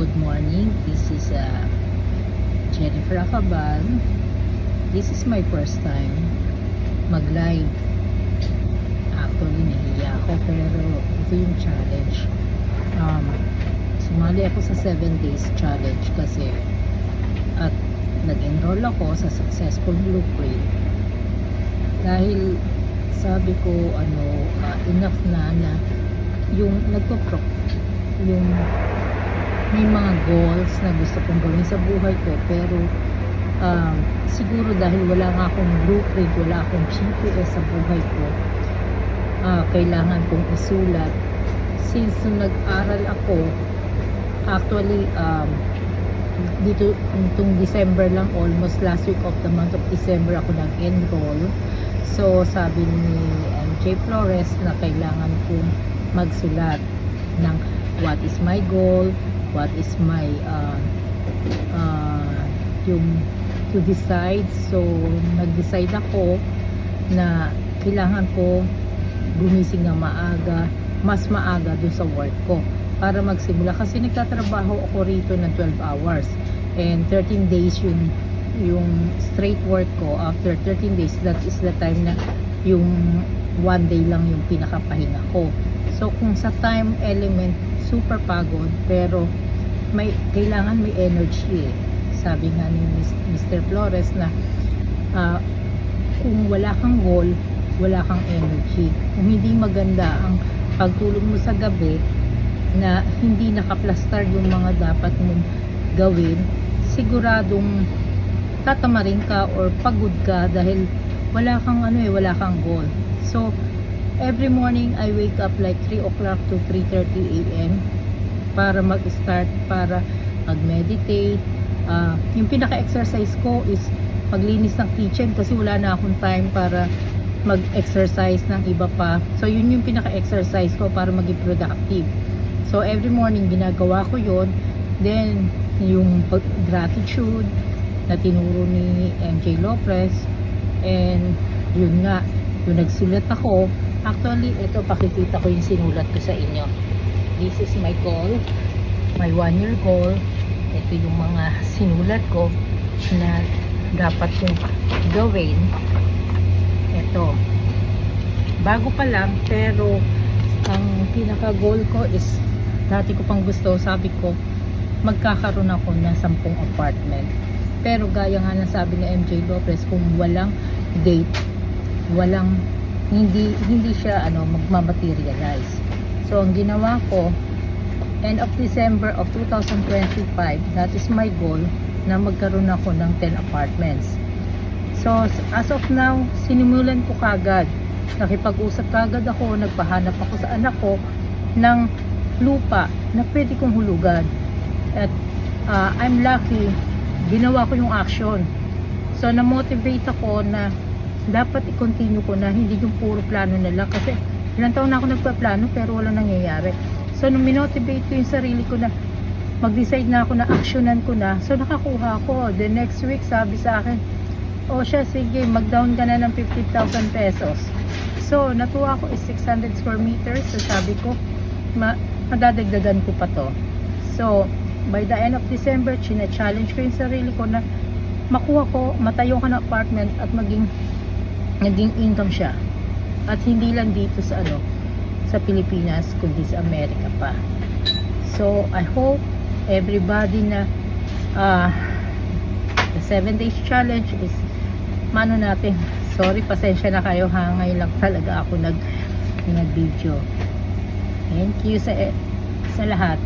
Good morning. This is Jennifer Acabal. This is my first time mag-live. Actually, nahiya ako pero ito yung challenge. Sumali ako sa 7 days challenge kasi at nag-enroll ako sa Successful Blueprint dahil sabi ko enough na yung yung may mga goals na gusto kong gawin sa buhay ko pero siguro dahil wala nga akong blueprint, wala akong GPS sa buhay ko, kailangan kong isulat. Since nag-aral ako actually dito itong December lang, almost last week of the month of December ako nag-enroll. So sabi ni MJ Flores na kailangan kong magsulat ng what is my goal, what is my yung to decide. So nag-decide ako na kailangan ko gumising ng maaga, mas maaga dun sa work ko para magsimula kasi nagtatrabaho ako rito ng 12 hours and 13 days yung straight work ko. After 13 days, that is the time na yung 1 day lang yung pinakapahinga ko. So kung sa time element super pagod pero kailangan may energy sabi nga ni Mr. Flores na kung wala kang goal, wala kang energy. Kung hindi maganda ang pagtulog mo sa gabi na hindi nakaplastar yung mga dapat mong gawin, siguradong tatamarin ka or pagod ka dahil wala kang wala kang goal. So every morning I wake up like 3 o'clock to 3:30 a.m. para mag-start, para mag-meditate. Yung pinaka-exercise ko is maglinis ng kitchen kasi wala na akong time para mag-exercise ng iba pa. So yun yung pinaka-exercise ko para maging productive. So every morning ginagawa ko yun. Then yung gratitude na tinuro ni MJ Lopez, and yun nga, yung nagsulat ako. Actually, ito pakikita ko yung sinulat ko sa inyo. This is my goal, my 1-year goal. Ito yung mga sinulat ko na dapat kong gawin. Ito, bago pa lang pero ang pinaka goal ko is, dati ko pang gusto, sabi ko magkakaroon ako ng 10 apartment. Pero gaya nga na sabi ni MJ Lopez, kung walang date, hindi siya magmamaterialize. So ang ginawa ko, end of December of 2025, that is my goal, na magkaroon ako ng 10 apartments. So as of now, sinimulan ko kagad. Nakipag-usap kagad ako, nagpahanap ako sa anak ko ng lupa na pwede kong hulugan. At I'm lucky, ginawa ko yung action. So na-motivate ako na dapat i-continue ko na hindi yung puro plano na lang kasi ilang taon na ako nagpa-plano pero wala nangyayari. So nung minotivate ko yung sarili ko na mag-decide na ako na actionan ko na, so nakakuha ko. The next week sabi sa akin, sige, mag-down ka na ng 50,000 pesos. So natuwa ko is 600 square meters. So sabi ko, madadagdagan ko pa to. So by the end of December, china-challenge ko yung sarili ko na makuha ko, matayo ka ng apartment at naging income siya. At hindi lang dito sa sa Pilipinas, kundi sa Amerika pa. So I hope everybody na the 7 days challenge is natin. Sorry, pasensya na kayo ha, ngayon lang talaga ako nag-video. Thank you sa lahat.